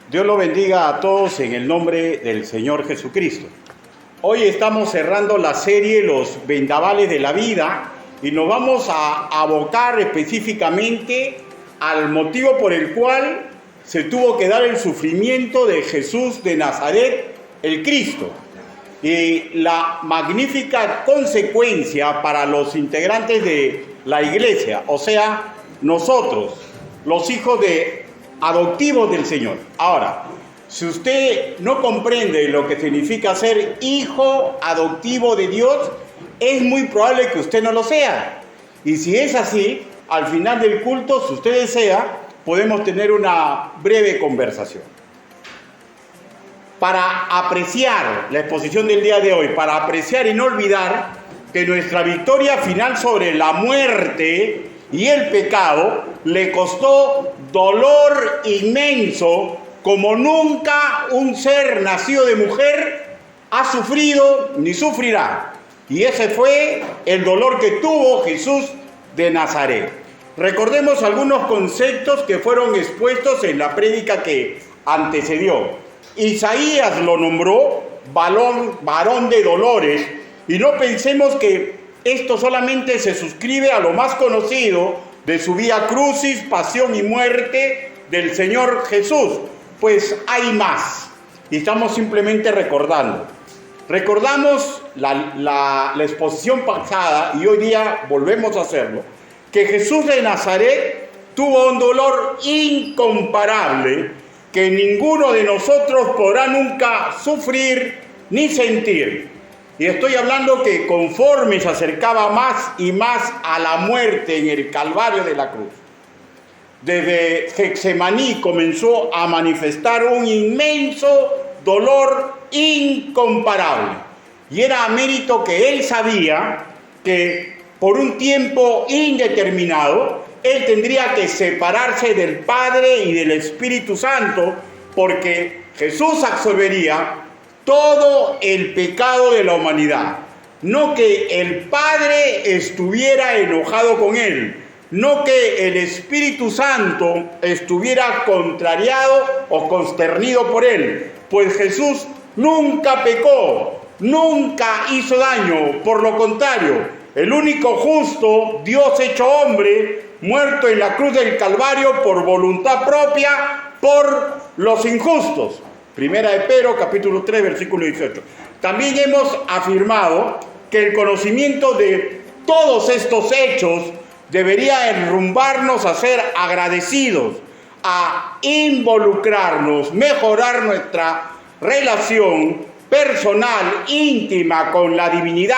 Dios lo bendiga a todos en el nombre del Señor Jesucristo. Hoy estamos cerrando la serie Los Vendavales de la Vida y nos vamos a abocar específicamente al motivo por el cual se tuvo que dar el sufrimiento de Jesús de Nazaret, el Cristo, y la magnífica consecuencia para los integrantes de la iglesia, o sea, nosotros, los hijos adoptivos del Señor. Ahora, si usted no comprende lo que significa ser hijo adoptivo de Dios, es muy probable que usted no lo sea. Y si es así, al final del culto, si usted desea, podemos tener una breve conversación. Para apreciar la exposición del día de hoy, para apreciar y no olvidar que nuestra victoria final sobre la muerte y el pecado le costó dolor inmenso como nunca un ser nacido de mujer ha sufrido ni sufrirá. Y ese fue el dolor que tuvo Jesús de Nazaret. Recordemos algunos conceptos que fueron expuestos en la prédica que antecedió. Isaías lo nombró varón de dolores, y no pensemos que esto solamente se suscribe a lo más conocido de su vía crucis, pasión y muerte del Señor Jesús, pues hay más, y estamos simplemente recordando. Recordamos la exposición pasada, y hoy día volvemos a hacerlo, que Jesús de Nazaret tuvo un dolor incomparable que ninguno de nosotros podrá nunca sufrir ni sentir. Y estoy hablando que conforme se acercaba más y más a la muerte en el Calvario de la cruz, desde Getsemaní comenzó a manifestar un inmenso dolor incomparable. Y era a mérito que él sabía que por un tiempo indeterminado él tendría que separarse del Padre y del Espíritu Santo, porque Jesús absolvería todo el pecado de la humanidad. No que el Padre estuviera enojado con él, no que el Espíritu Santo estuviera contrariado o consternido por él, pues Jesús nunca pecó, nunca hizo daño. Por lo contrario, el único justo, Dios hecho hombre, muerto en la cruz del Calvario por voluntad propia, por los injustos. Primera de Pedro, capítulo 3, versículo 18. También hemos afirmado que el conocimiento de todos estos hechos debería enrumbarnos a ser agradecidos, a involucrarnos, mejorar nuestra relación personal, íntima con la divinidad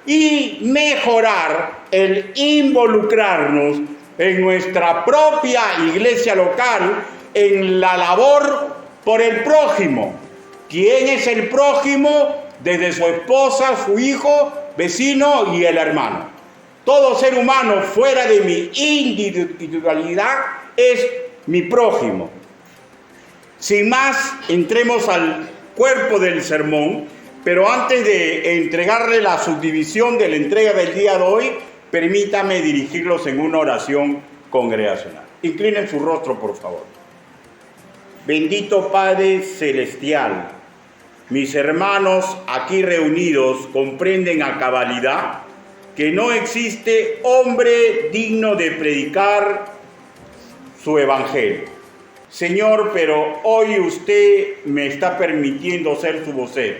y mejorar el involucrarnos en nuestra propia iglesia local en la labor por el prójimo. ¿Quién es el prójimo? Desde su esposa, su hijo, vecino y el hermano. Todo ser humano fuera de mi individualidad es mi prójimo. Sin más, entremos al cuerpo del sermón, pero antes de entregarle la subdivisión de la entrega del día de hoy, permítame dirigirlos en una oración congregacional. Inclinen su rostro, por favor. Bendito Padre Celestial, mis hermanos aquí reunidos comprenden a cabalidad que no existe hombre digno de predicar su evangelio. Señor, pero hoy usted me está permitiendo ser su vocero.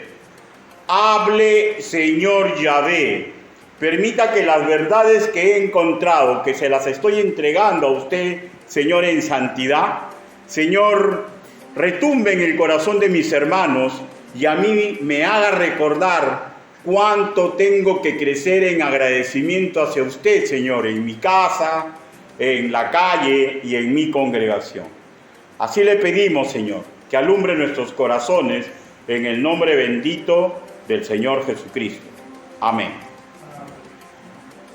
Hable, Señor Yahvé. Permita que las verdades que he encontrado, que se las estoy entregando a usted, Señor, en santidad, Señor, retumbe en el corazón de mis hermanos y a mí me haga recordar cuánto tengo que crecer en agradecimiento hacia usted, Señor, en mi casa, en la calle y en mi congregación. Así le pedimos, Señor, que alumbre nuestros corazones en el nombre bendito del Señor Jesucristo. Amén.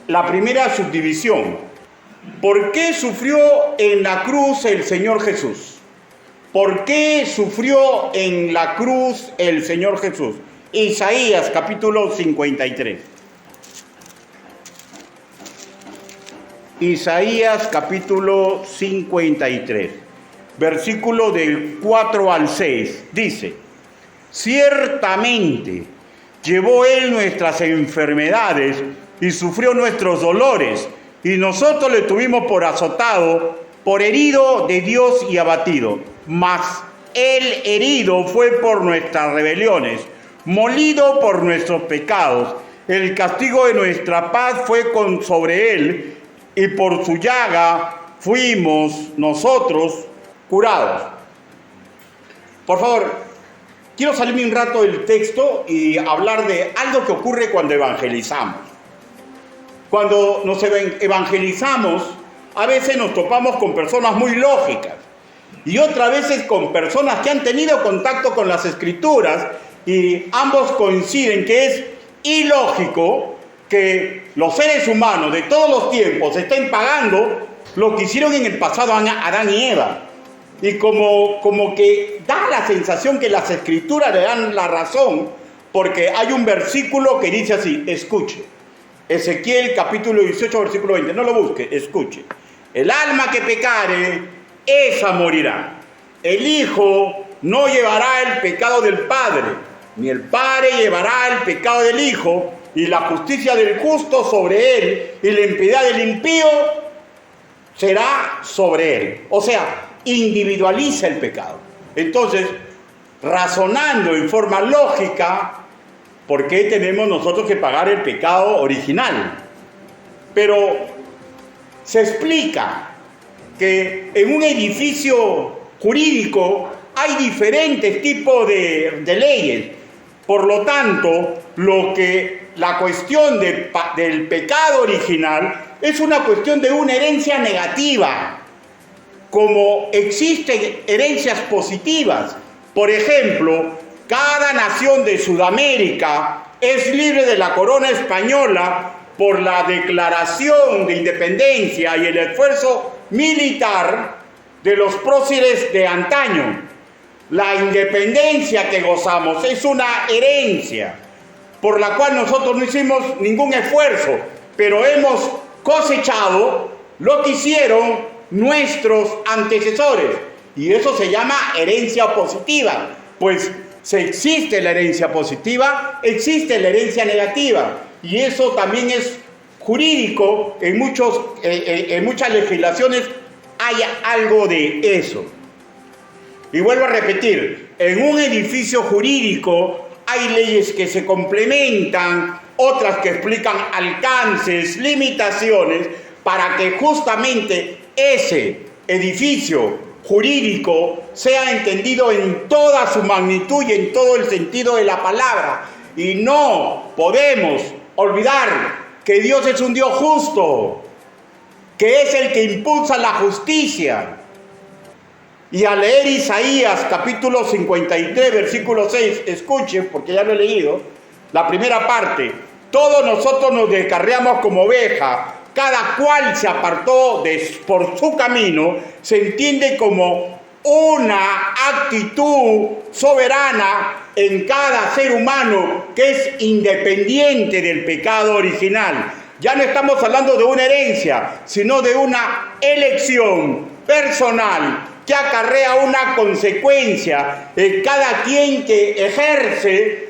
La primera subdivisión. ¿Por qué sufrió en la cruz el Señor Jesús? ¿Por qué sufrió en la cruz el Señor Jesús? Isaías capítulo 53. Isaías capítulo 53. versículo del 4 al 6. Dice: ciertamente llevó Él nuestras enfermedades y sufrió nuestros dolores, y nosotros le tuvimos por azotado, por herido de Dios y abatido. Mas Él herido fue por nuestras rebeliones, molido por nuestros pecados. El castigo de nuestra paz fue sobre Él, y por su llaga fuimos nosotros curados. Por favor, quiero salirme un rato del texto y hablar de algo que ocurre cuando evangelizamos. Cuando nos evangelizamos, a veces nos topamos con personas muy lógicas y otras veces con personas que han tenido contacto con las Escrituras, y ambos coinciden que es ilógico que los seres humanos de todos los tiempos estén pagando lo que hicieron en el pasado Adán y Eva. Y como que da la sensación que las Escrituras le dan la razón, porque hay un versículo que dice así, escuche, Ezequiel capítulo 18 versículo 20, no lo busque, escuche: el alma que pecare, esa morirá. El Hijo no llevará el pecado del Padre, ni el Padre llevará el pecado del Hijo, y la justicia del justo sobre él, y la impiedad del impío será sobre él. O sea, individualiza el pecado. Entonces, razonando en forma lógica, ¿por qué tenemos nosotros que pagar el pecado original? Pero se explica que en un edificio jurídico hay diferentes tipos de leyes. Por lo tanto, la cuestión del pecado original es una cuestión de una herencia negativa, como existen herencias positivas. Por ejemplo, cada nación de Sudamérica es libre de la corona española por la declaración de independencia y el esfuerzo militar de los próceres de antaño. La independencia que gozamos es una herencia por la cual nosotros no hicimos ningún esfuerzo, pero hemos cosechado lo que hicieron nuestros antecesores, y eso se llama herencia positiva. Pues si existe la herencia positiva, existe la herencia negativa, y eso también es jurídico. En muchas legislaciones hay algo de eso. Y vuelvo a repetir, en un edificio jurídico hay leyes que se complementan, otras que explican alcances, limitaciones, para que justamente ese edificio jurídico sea entendido en toda su magnitud y en todo el sentido de la palabra. Y no podemos olvidar que Dios es un Dios justo, que es el que impulsa la justicia. Y al leer Isaías capítulo 53 versículo 6, escuchen, porque ya lo he leído, la primera parte: todos nosotros nos descarriamos como oveja, cada cual se apartó por su camino, se entiende como una actitud soberana en cada ser humano que es independiente del pecado original. Ya no estamos hablando de una herencia, sino de una elección personal que acarrea una consecuencia en cada quien que ejerce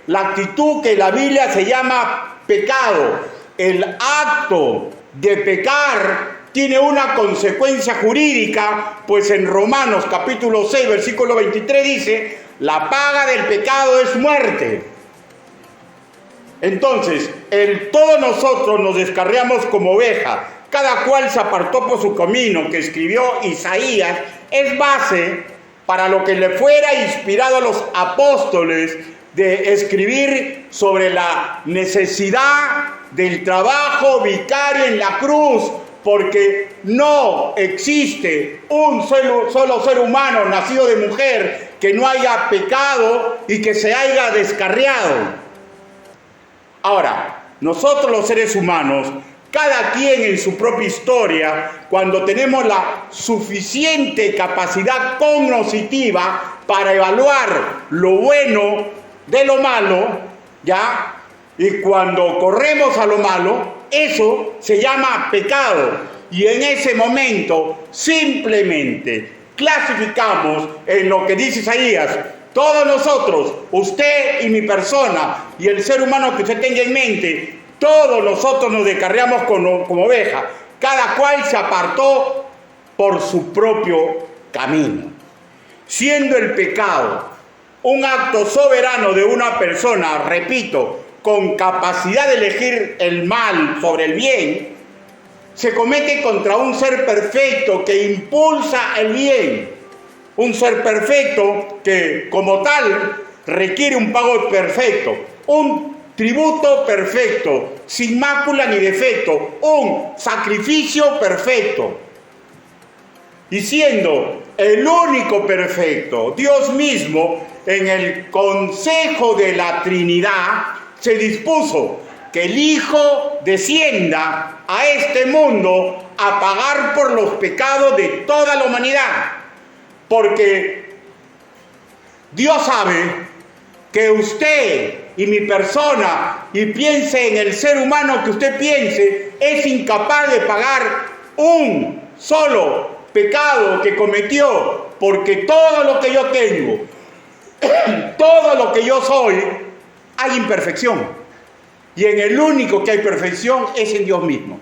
la actitud que la Biblia se llama pecado. El acto de pecar tiene una consecuencia jurídica, pues en Romanos capítulo 6 versículo 23 dice: la paga del pecado es muerte. Entonces, todos nosotros nos descarriamos como oveja, cada cual se apartó por su camino, que escribió Isaías, es base para lo que le fuera inspirado a los apóstoles de escribir sobre la necesidad del trabajo vicario en la cruz, porque no existe un solo ser humano nacido de mujer que no haya pecado y que se haya descarriado. Ahora, nosotros los seres humanos, cada quien en su propia historia, cuando tenemos la suficiente capacidad cognitiva para evaluar lo bueno de lo malo, ¿ya? Y cuando corremos a lo malo, eso se llama pecado. Y en ese momento simplemente clasificamos en lo que dice Isaías: todos nosotros, usted y mi persona, y el ser humano que usted tenga en mente, todos nosotros nos descarriamos como oveja. Cada cual se apartó por su propio camino. Siendo el pecado un acto soberano de una persona, repito, con capacidad de elegir el mal sobre el bien, se comete contra un ser perfecto que impulsa el bien. Un ser perfecto que, como tal, requiere un pago perfecto, un tributo perfecto, sin mácula ni defecto, un sacrificio perfecto. Y siendo el único perfecto, Dios mismo, en el consejo de la Trinidad, se dispuso que el Hijo descienda a este mundo a pagar por los pecados de toda la humanidad. Porque Dios sabe que usted y mi persona, y piense en el ser humano que usted piense, es incapaz de pagar un solo pecado que cometió, porque todo lo que yo tengo, todo lo que yo soy, hay imperfección. Y en el único que hay perfección es en Dios mismo.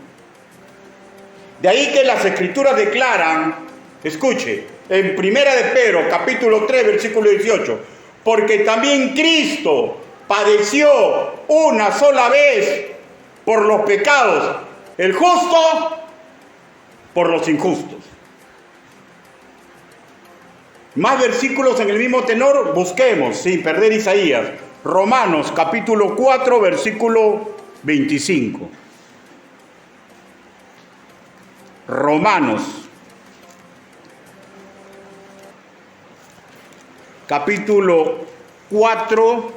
De ahí que las Escrituras declaran, escuche, en Primera de Pedro, capítulo 3, versículo 18, porque también Cristo padeció una sola vez por los pecados, el justo por los injustos. Más versículos en el mismo tenor, busquemos, sin perder Isaías. Romanos, capítulo 4, versículo 25. Romanos, capítulo 4,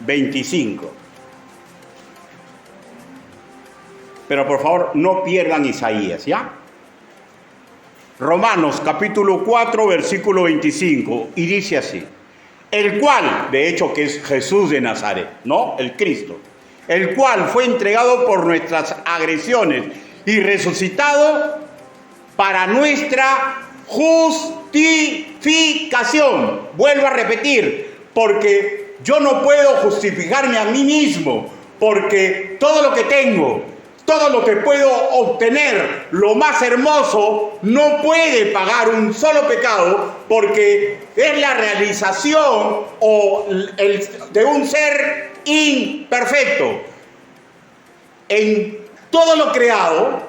25. Pero por favor, no pierdan Isaías, ¿ya? Romanos capítulo 4, versículo 25, y dice así: el cual, de hecho que es Jesús de Nazaret, ¿no? El Cristo, el cual fue entregado por nuestras agresiones y resucitado para nuestra justificación. Vuelvo a repetir, porque yo no puedo justificarme a mí mismo, porque todo lo que tengo, todo lo que puedo obtener, lo más hermoso, no puede pagar un solo pecado, porque es la realización de un ser imperfecto. En todo lo creado,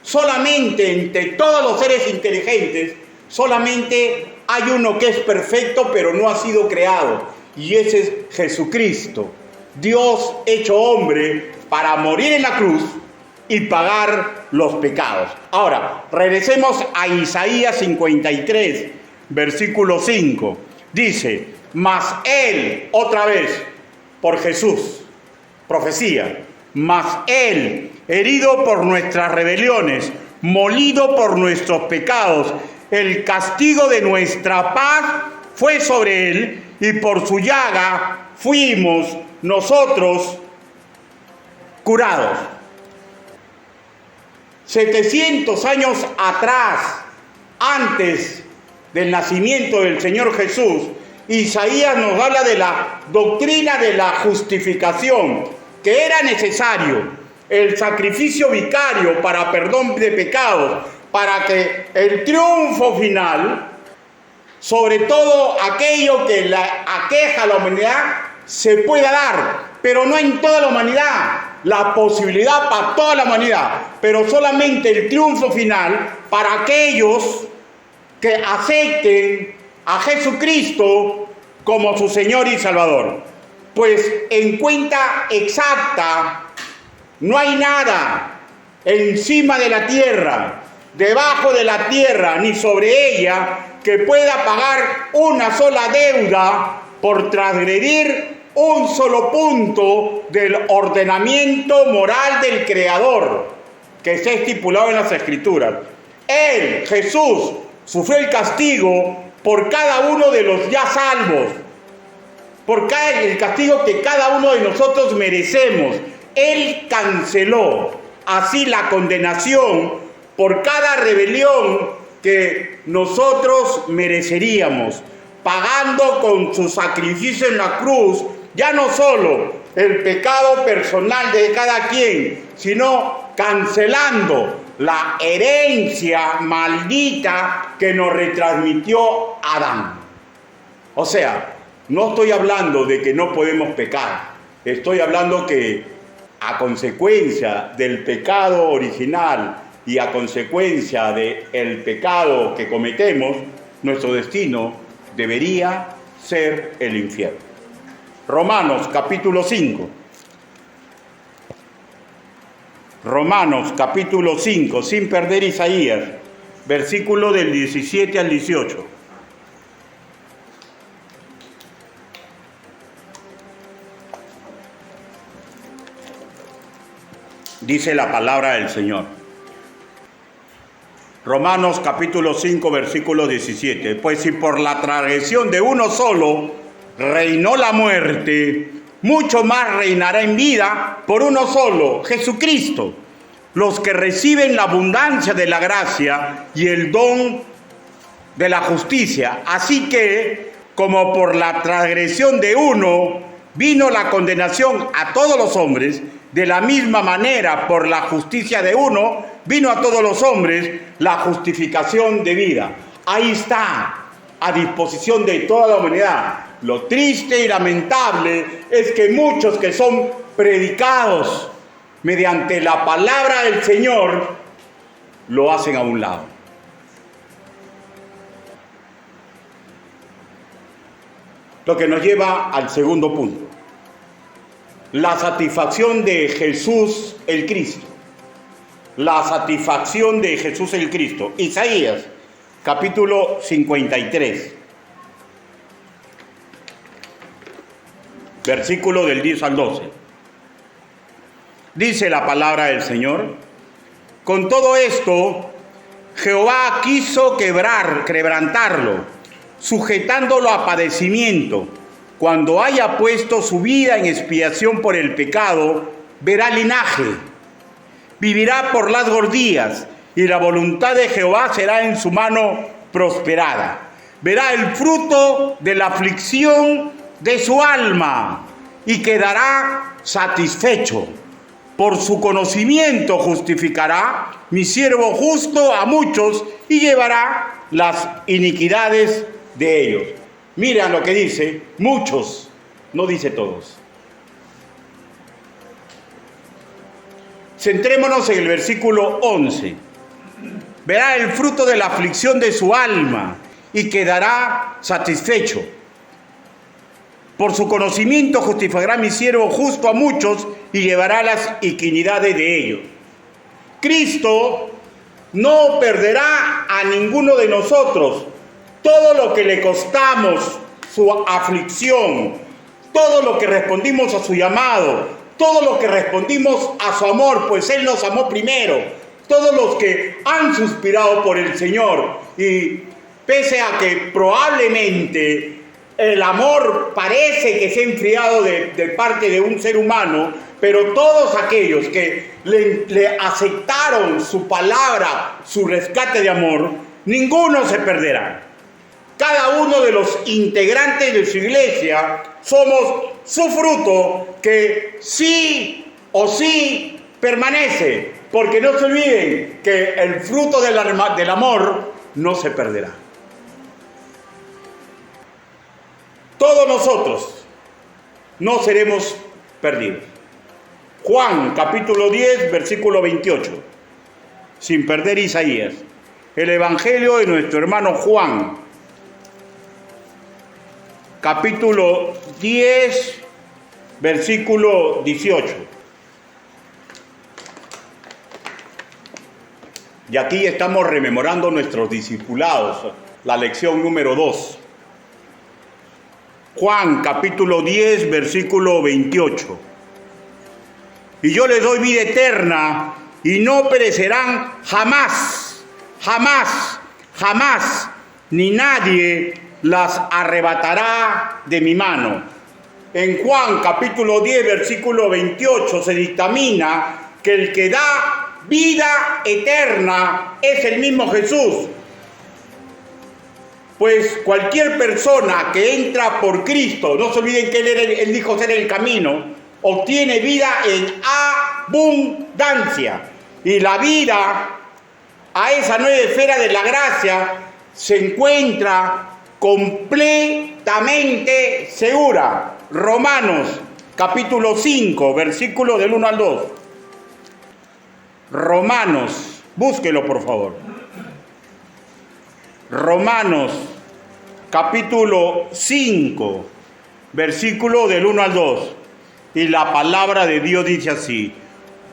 solamente entre todos los seres inteligentes, solamente hay uno que es perfecto, pero no ha sido creado, y ese es Jesucristo, Dios hecho hombre, para morir en la cruz y pagar los pecados. Ahora, regresemos a Isaías 53, versículo 5. Dice: mas él, otra vez, por Jesús, profecía, mas él, herido por nuestras rebeliones, molido por nuestros pecados, el castigo de nuestra paz fue sobre él, y por su llaga fuimos nosotros curados. 700 años atrás, antes del nacimiento del Señor Jesús, Isaías nos habla de la doctrina de la justificación, que era necesario el sacrificio vicario para perdón de pecados, para que el triunfo final, sobre todo aquello que aqueja a la humanidad, se pueda dar, pero no en toda la humanidad, la posibilidad para toda la humanidad, pero solamente el triunfo final para aquellos que acepten a Jesucristo como su Señor y Salvador. Pues en cuenta exacta, no hay nada encima de la tierra, debajo de la tierra, ni sobre ella, que pueda pagar una sola deuda por transgredir un solo punto del ordenamiento moral del Creador que está estipulado en las Escrituras. Él, Jesús, sufrió el castigo por cada uno de los ya salvos, por el castigo que cada uno de nosotros merecemos. Él canceló así la condenación por cada rebelión que nosotros mereceríamos, pagando con su sacrificio en la cruz, ya no solo el pecado personal de cada quien, sino cancelando la herencia maldita que nos retransmitió Adán. O sea, no estoy hablando de que no podemos pecar, estoy hablando que a consecuencia del pecado original y a consecuencia del pecado que cometemos, nuestro destino debería ser el infierno. Romanos capítulo 5. Romanos capítulo 5, sin perder Isaías, versículo del 17 al 18. Dice la palabra del Señor. Romanos capítulo 5, versículo 17. Pues si por la transgresión de uno solo reinó la muerte, mucho más reinará en vida por uno solo, Jesucristo, los que reciben la abundancia de la gracia y el don de la justicia. Así que, como por la transgresión de uno vino la condenación a todos los hombres, de la misma manera, por la justicia de uno, vino a todos los hombres la justificación de vida. Ahí está, a disposición de toda la humanidad. Lo triste y lamentable es que muchos que son predicados mediante la palabra del Señor, lo hacen a un lado. Lo que nos lleva al segundo punto. La satisfacción de Jesús el Cristo. La satisfacción de Jesús el Cristo. Isaías, capítulo 53. Versículo del 10 al 12. Dice la palabra del Señor: con todo esto, Jehová quiso quebrantarlo, sujetándolo a padecimiento. Cuando haya puesto su vida en expiación por el pecado, verá linaje, vivirá por largos días, y la voluntad de Jehová será en su mano prosperada. Verá el fruto de la aflicción de su alma y quedará satisfecho. Por su conocimiento justificará mi siervo justo a muchos y llevará las iniquidades de ellos. Miren lo que dice, muchos, no dice todos. Centrémonos en el versículo 11. Verá el fruto de la aflicción de su alma y quedará satisfecho. Por su conocimiento justificará mi siervo justo a muchos y llevará las iniquidades de ellos. Cristo no perderá a ninguno de nosotros. Todo lo que le costamos, su aflicción, todo lo que respondimos a su llamado, todo lo que respondimos a su amor, pues Él nos amó primero. Todos los que han suspirado por el Señor, y pese a que probablemente el amor parece que se ha enfriado de parte de un ser humano, pero todos aquellos que le aceptaron su palabra, su rescate de amor, ninguno se perderá. Cada uno de los integrantes de su iglesia somos su fruto que sí o sí permanece, porque no se olviden que el fruto del amor no se perderá. Todos nosotros no seremos perdidos. Juan, capítulo 10, versículo 28. Sin perder Isaías. El Evangelio de nuestro hermano Juan, capítulo 10, versículo 18. Y aquí estamos rememorando nuestros discipulados, la lección número 2. Juan, capítulo 10, versículo 28. Y yo les doy vida eterna, y no perecerán jamás, jamás, jamás, ni nadie las arrebatará de mi mano. en Juan capítulo 10, versículo 28, se dictamina que el que da vida eterna es el mismo Jesús. Pues cualquier persona que entra por Cristo, no se olviden que Él dijo ser el camino, obtiene vida en abundancia. Y la vida a esa nueva esfera de la gracia se encuentra completamente segura. Romanos capítulo 5, versículo del 1 al 2. Romanos, búsquelo por favor. Romanos capítulo 5, versículo del 1 al 2. Y la palabra de Dios dice así: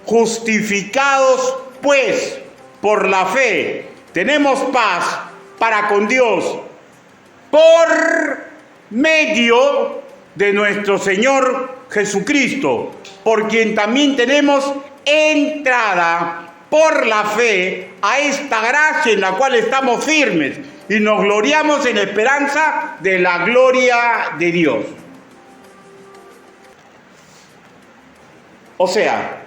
justificados pues por la fe, tenemos paz para con Dios por medio de nuestro Señor Jesucristo, por quien también tenemos entrada por la fe a esta gracia en la cual estamos firmes y nos gloriamos en la esperanza de la gloria de Dios. O sea,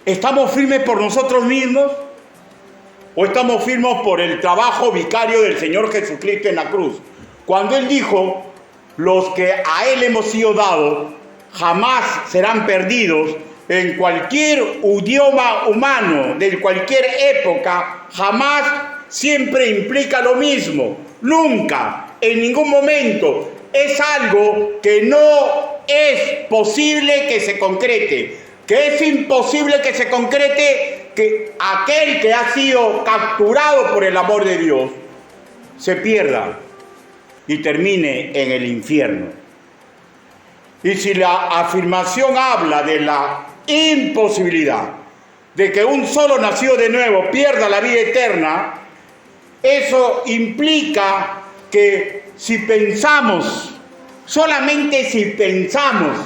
¿estamos firmes por nosotros mismos o estamos firmes por el trabajo vicario del Señor Jesucristo en la cruz? Cuando Él dijo, los que a Él hemos sido dados jamás serán perdidos, en cualquier idioma humano, de cualquier época, jamás siempre implica lo mismo. Nunca, en ningún momento, es algo que no es posible que se concrete, que es imposible que se concrete, que aquel que ha sido capturado por el amor de Dios se pierda y termine en el infierno. Y si la afirmación habla de la imposibilidad de que un solo nacido de nuevo pierda la vida eterna, eso implica que si pensamos, solamente si pensamos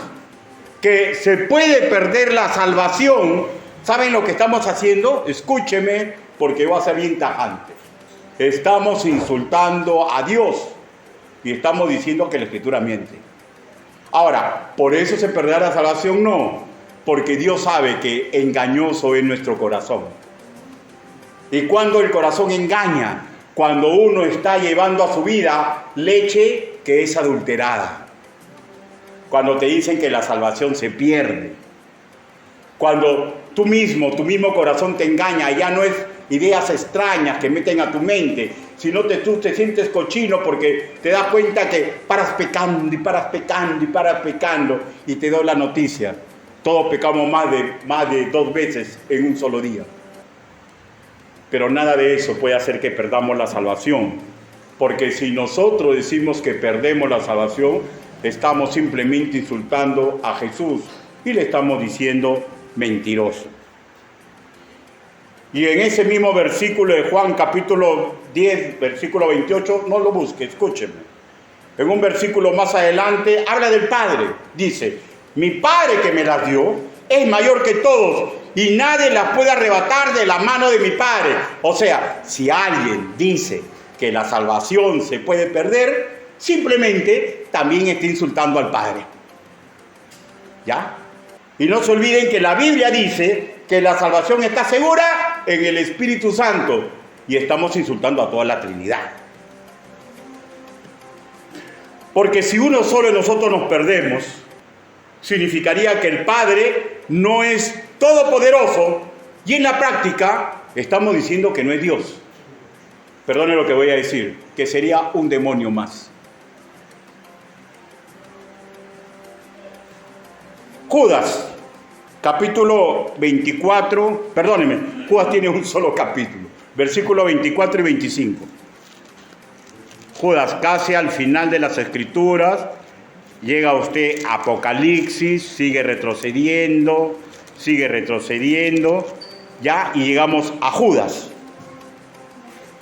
que se puede perder la salvación, ¿saben lo que estamos haciendo? Escúcheme, porque va a ser bien tajante. Estamos insultando a Dios y estamos diciendo que la Escritura miente. Ahora, ¿por eso se perderá la salvación? No, porque Dios sabe que engañoso es nuestro corazón. Y cuando el corazón engaña, cuando uno está llevando a su vida leche que es adulterada, cuando te dicen que la salvación se pierde, cuando tu mismo corazón te engaña, ya no es ideas extrañas que meten a tu mente, sino tú te sientes cochino porque te das cuenta que paras pecando y paras pecando y paras pecando, y te doy la noticia: todos pecamos más de 2 veces en un solo día. Pero nada de eso puede hacer que perdamos la salvación, porque si nosotros decimos que perdemos la salvación, estamos simplemente insultando a Jesús y le estamos diciendo mentiroso. Y en ese mismo versículo de Juan capítulo 10, versículo 28, no lo busque, escúcheme. En un versículo más adelante habla del Padre. Dice: mi Padre que me las dio es mayor que todos y nadie las puede arrebatar de la mano de mi Padre. O sea, si alguien dice que la salvación se puede perder, simplemente también está insultando al Padre. ¿Ya? Y no se olviden que la Biblia dice que la salvación está segura en el Espíritu Santo, y estamos insultando a toda la Trinidad. Porque si uno solo de nosotros nos perdemos, significaría que el Padre no es todopoderoso, y en la práctica estamos diciendo que no es Dios. Perdone lo que voy a decir, que sería un demonio más. Judas, capítulo 24, perdóneme, Judas tiene un solo capítulo, versículo 24 y 25. Judas, casi al final de las Escrituras, llega usted a Apocalipsis, sigue retrocediendo, ya, y llegamos a Judas.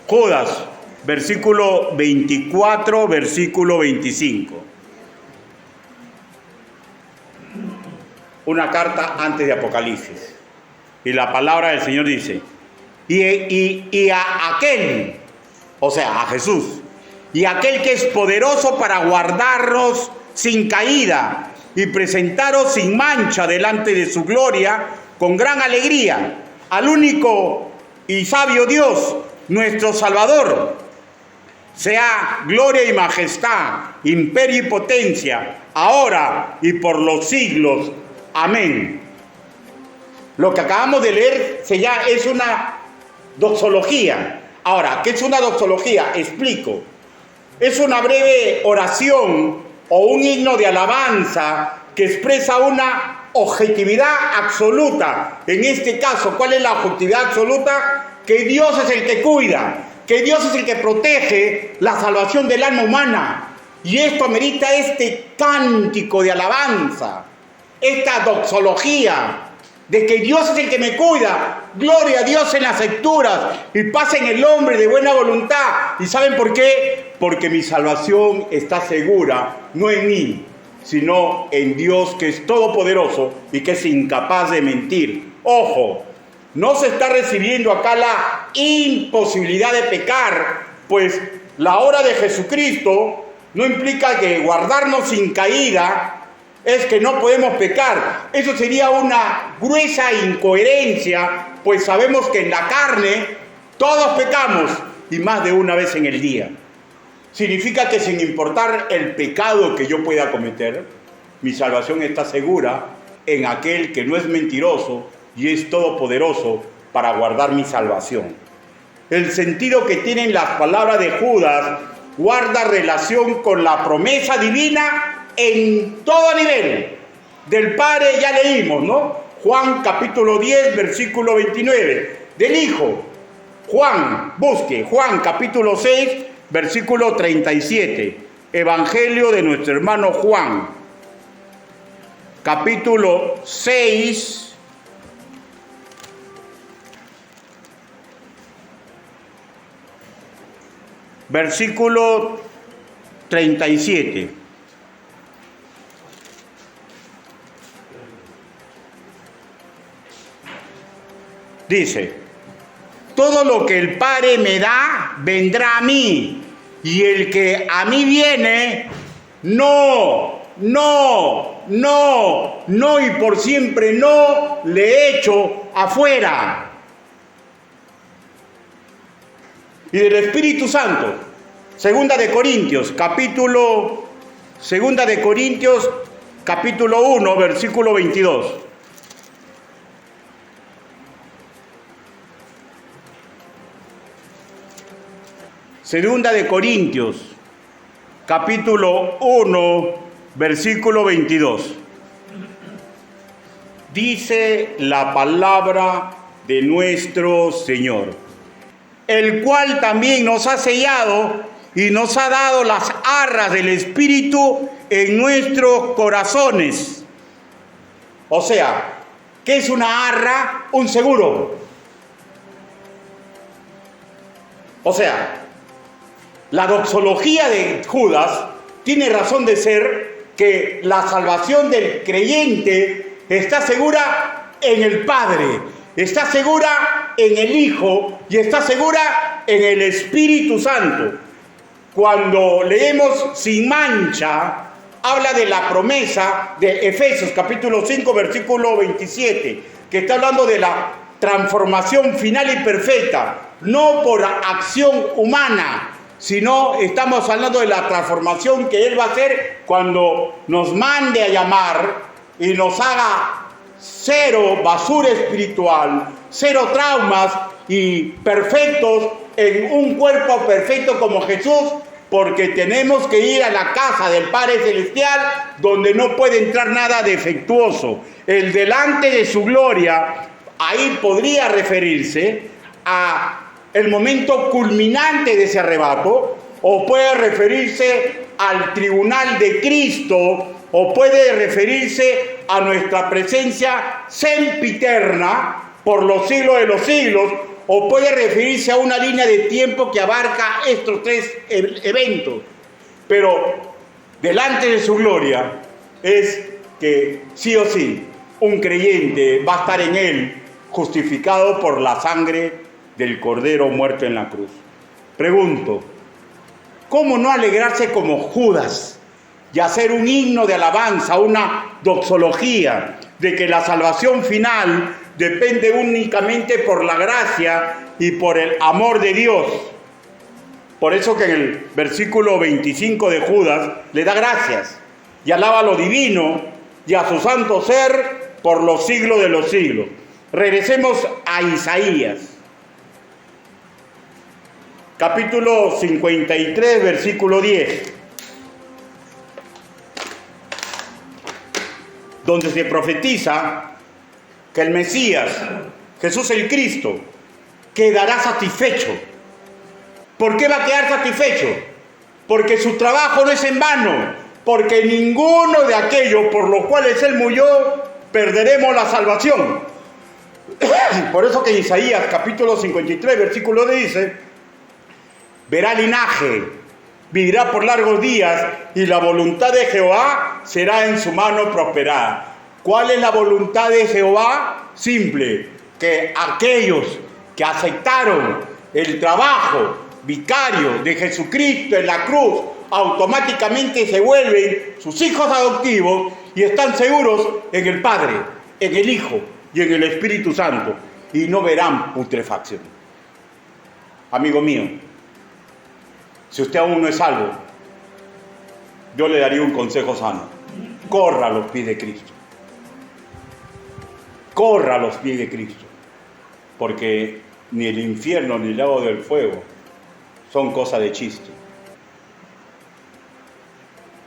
Judas, versículo 24, versículo 25. Una carta antes de Apocalipsis. Y la palabra del Señor dice: y a aquel, o sea, a Jesús, y aquel que es poderoso para guardarnos sin caída y presentaros sin mancha delante de su gloria con gran alegría al único y sabio Dios, nuestro Salvador. Sea gloria y majestad, imperio y potencia, ahora y por los siglos. Amén. Lo que acabamos de leer es una doxología. Ahora, ¿qué es una doxología? Explico. Es una breve oración o un himno de alabanza que expresa una objetividad absoluta. En este caso, ¿cuál es la objetividad absoluta? Que Dios es el que cuida, que Dios es el que protege la salvación del alma humana. Y esto amerita este cántico de alabanza, esta doxología, de que Dios es el que me cuida. Gloria a Dios en las alturas y paz en el hombre de buena voluntad. ¿Y saben por qué? Porque mi salvación está segura, no en mí, sino en Dios, que es todopoderoso y que es incapaz de mentir. Ojo, no se está recibiendo acá la imposibilidad de pecar, pues la obra de Jesucristo no implica que guardarnos sin caída es que no podemos pecar. Eso sería una gruesa incoherencia, pues sabemos que en la carne todos pecamos y más de una vez en el día. Significa que sin importar el pecado que yo pueda cometer, mi salvación está segura en aquel que no es mentiroso y es todopoderoso para guardar mi salvación. El sentido que tienen las palabras de Judas guarda relación con la promesa divina en todo nivel. Del Padre ya leímos, ¿no? Juan capítulo 10, versículo 29. Del Hijo, Juan, busque, Juan capítulo 6, versículo 37. Evangelio de nuestro hermano Juan, capítulo 6, versículo 37. Dice: todo lo que el Padre me da, vendrá a mí, y el que a mí viene, no y por siempre no le echo afuera. Y del Espíritu Santo, Segunda de Corintios, capítulo 1, versículo 22. Segunda de Corintios, capítulo 1, versículo 22. Dice la palabra de nuestro Señor, el cual también nos ha sellado y nos ha dado las arras del Espíritu en nuestros corazones. O sea, ¿qué es una arra? Un seguro. O sea, la doxología de Judas tiene razón de ser que la salvación del creyente está segura en el Padre, está segura en el Hijo y está segura en el Espíritu Santo. Cuando leemos sin mancha, habla de la promesa de Efesios capítulo 5, versículo 27, que está hablando de la transformación final y perfecta, no por acción humana, sino estamos hablando de la transformación que Él va a hacer cuando nos mande a llamar y nos haga cero basura espiritual, cero traumas y perfectos en un cuerpo perfecto como Jesús, porque tenemos que ir a la casa del Padre Celestial donde no puede entrar nada defectuoso. El delante de su gloria, ahí podría referirse a el momento culminante de ese arrebato, o puede referirse al tribunal de Cristo, o puede referirse a nuestra presencia sempiterna por los siglos de los siglos, o puede referirse a una línea de tiempo que abarca estos tres eventos. Pero delante de su gloria es que sí o sí un creyente va a estar en Él justificado por la sangre del Cordero muerto en la cruz. Pregunto, ¿cómo no alegrarse como Judas y hacer un himno de alabanza, una doxología, de que la salvación final depende únicamente por la gracia y por el amor de Dios. Por eso que en el versículo 25 de Judas le da gracias y alaba lo divino y a su santo ser por los siglos de los siglos. Regresemos a Isaías, capítulo 53, versículo 10, donde se profetiza que el Mesías, Jesús el Cristo, quedará satisfecho. ¿Por qué va a quedar satisfecho? Porque su trabajo no es en vano, porque ninguno de aquellos por los cuales Él murió perderemos la salvación. Por eso que Isaías capítulo 53 versículo 10 dice: verá linaje, vivirá por largos días y la voluntad de Jehová será en su mano prosperada. ¿Cuál es la voluntad de Jehová? Simple, que aquellos que aceptaron el trabajo vicario de Jesucristo en la cruz automáticamente se vuelven sus hijos adoptivos y están seguros en el Padre, en el Hijo y en el Espíritu Santo, y no verán putrefacción. Amigo mío, si usted aún no es salvo, yo le daría un consejo sano: corra a los pies de Cristo. Corra a los pies de Cristo, porque ni el infierno ni el lago del fuego son cosa de chiste.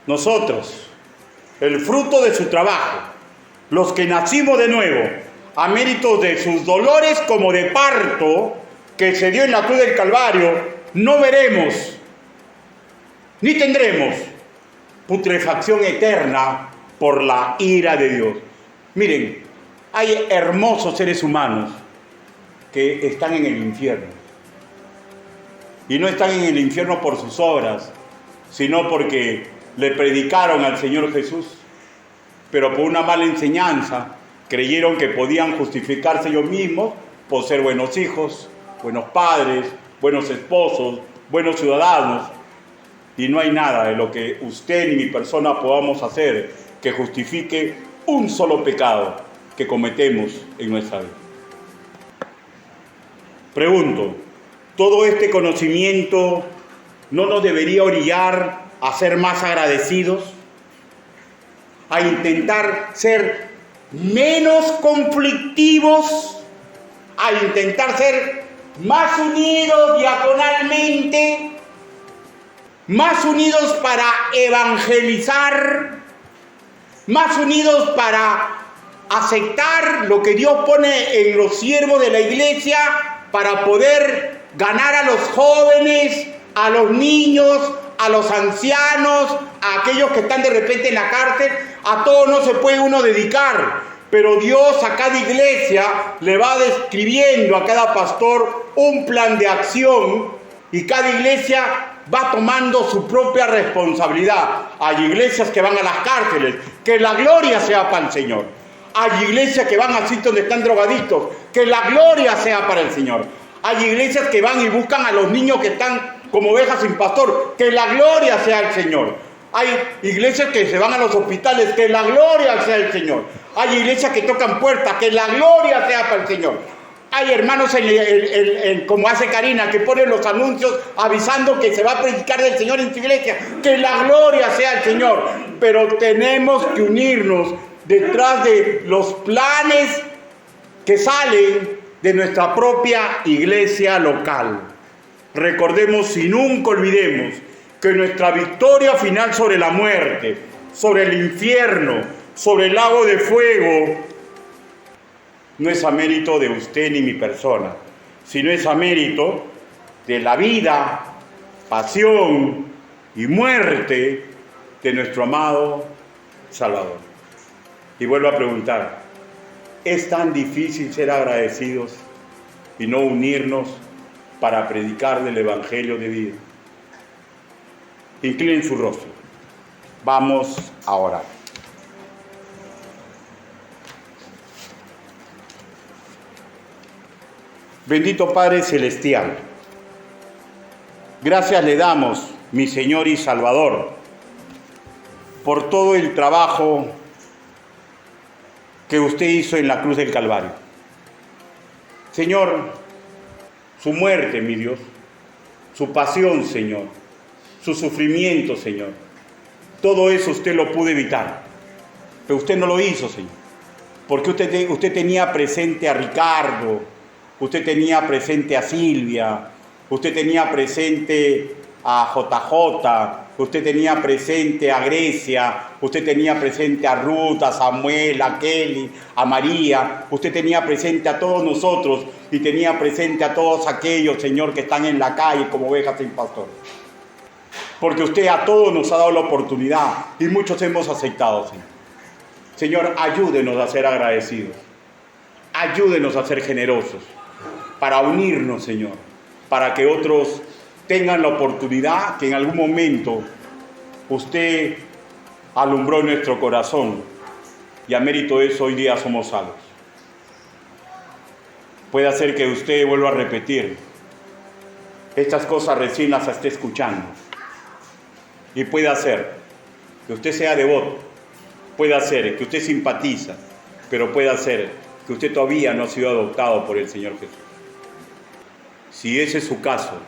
Nosotros, el fruto de su trabajo, los que nacimos de nuevo, a mérito de sus dolores como de parto que se dio en la cruz del Calvario, no veremos ni tendremos putrefacción eterna por la ira de Dios. Miren, hay hermosos seres humanos que están en el infierno. Y no están en el infierno por sus obras, sino porque le predicaron al Señor Jesús, pero por una mala enseñanza creyeron que podían justificarse ellos mismos por ser buenos hijos, buenos padres, buenos esposos, buenos ciudadanos. Y no hay nada de lo que usted ni mi persona podamos hacer que justifique un solo pecado que cometemos en nuestra vida. Pregunto, ¿todo este conocimiento no nos debería orillar a ser más agradecidos? A intentar ser menos conflictivos, a intentar ser más unidos diaconalmente, más unidos para evangelizar, más unidos para aceptar lo que Dios pone en los siervos de la iglesia para poder ganar a los jóvenes, a los niños, a los ancianos, a aquellos que están de repente en la cárcel. A todos no se puede uno dedicar, pero Dios a cada iglesia le va describiendo a cada pastor un plan de acción y cada iglesia va tomando su propia responsabilidad. Hay iglesias que van a las cárceles, que la gloria sea para el Señor. Hay iglesias que van a sitios donde están drogadictos, que la gloria sea para el Señor. Hay iglesias que van y buscan a los niños que están como ovejas sin pastor, que la gloria sea el Señor. Hay iglesias que se van a los hospitales, que la gloria sea el Señor. Hay iglesias que tocan puertas, que la gloria sea para el Señor. Hay hermanos, como hace Karina, que ponen los anuncios avisando que se va a predicar del Señor en su iglesia, que la gloria sea el Señor. Pero tenemos que unirnos detrás de los planes que salen de nuestra propia iglesia local. Recordemos y nunca olvidemos que nuestra victoria final sobre la muerte, sobre el infierno, sobre el lago de fuego, no es a mérito de usted ni mi persona, sino es a mérito de la vida, pasión y muerte de nuestro amado Salvador. Y vuelvo a preguntar, ¿es tan difícil ser agradecidos y no unirnos para predicar del Evangelio de vida? Inclinen su rostro. Vamos a orar. Bendito Padre Celestial, gracias le damos, mi Señor y Salvador, por todo el trabajo que usted hizo en la cruz del Calvario. Señor, su muerte, mi Dios, su pasión, Señor, su sufrimiento, Señor, todo eso usted lo pudo evitar, pero usted no lo hizo, Señor, porque usted tenía presente a Ricardo, usted tenía presente a Silvia, usted tenía presente a JJ, usted tenía presente a Grecia, usted tenía presente a Ruth, a Samuel, a Kelly, a María, usted tenía presente a todos nosotros y tenía presente a todos aquellos, Señor, que están en la calle como ovejas sin pastor. Porque usted a todos nos ha dado la oportunidad y muchos hemos aceptado, Señor. Señor, ayúdenos a ser agradecidos, ayúdenos a ser generosos, para unirnos, Señor, para que otros tengan la oportunidad que en algún momento usted alumbró nuestro corazón y a mérito de eso hoy día somos salvos. Puede hacer que usted vuelva a repetir estas cosas, recién las esté escuchando, y puede hacer que usted sea devoto, puede hacer que usted simpatiza, pero puede hacer que usted todavía no ha sido adoptado por el Señor Jesús. Si ese es su caso,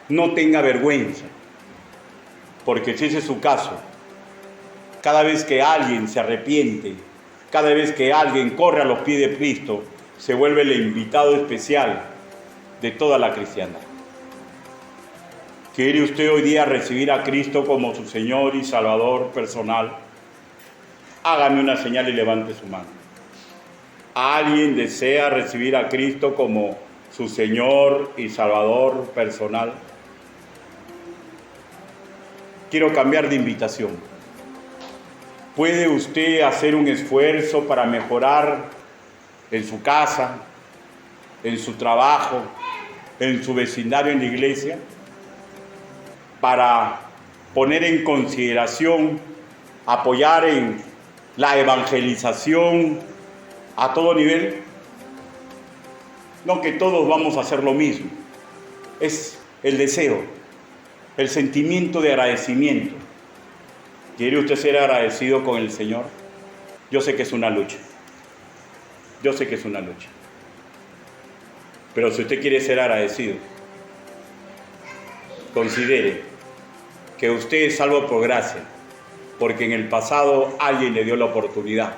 no tenga vergüenza, porque si ese es su caso, cada vez que alguien se arrepiente, cada vez que alguien corre a los pies de Cristo, se vuelve el invitado especial de toda la cristiandad. ¿Quiere usted hoy día recibir a Cristo como su Señor y Salvador personal? Hágame una señal y levante su mano. ¿Alguien desea recibir a Cristo como su Señor y Salvador personal? Quiero cambiar de invitación. ¿Puede usted hacer un esfuerzo para mejorar en su casa, en su trabajo, en su vecindario, en la iglesia? Para poner en consideración, apoyar en la evangelización a todo nivel. No que todos vamos a hacer lo mismo. Es el deseo, el sentimiento de agradecimiento. ¿Quiere usted ser agradecido con el Señor? Yo sé que es una lucha. Yo sé que es una lucha. Pero si usted quiere ser agradecido, considere que usted es salvo por gracia, porque en el pasado alguien le dio la oportunidad.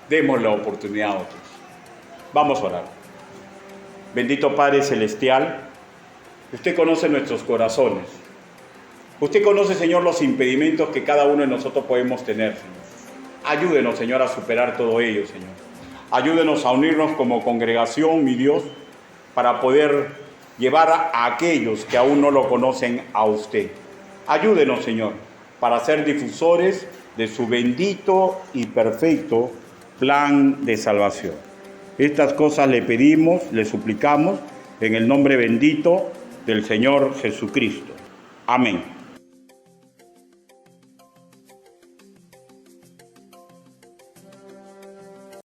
Demos la oportunidad a otros. Vamos a orar. Bendito Padre Celestial, usted conoce nuestros corazones. Usted conoce, Señor, los impedimentos que cada uno de nosotros podemos tener, Señor. Ayúdenos, Señor, a superar todo ello, Señor. Ayúdenos a unirnos como congregación, mi Dios, para poder llevar a aquellos que aún no lo conocen a usted. Ayúdenos, Señor, para ser difusores de su bendito y perfecto plan de salvación. Estas cosas le pedimos, le suplicamos, en el nombre bendito del Señor Jesucristo. Amén.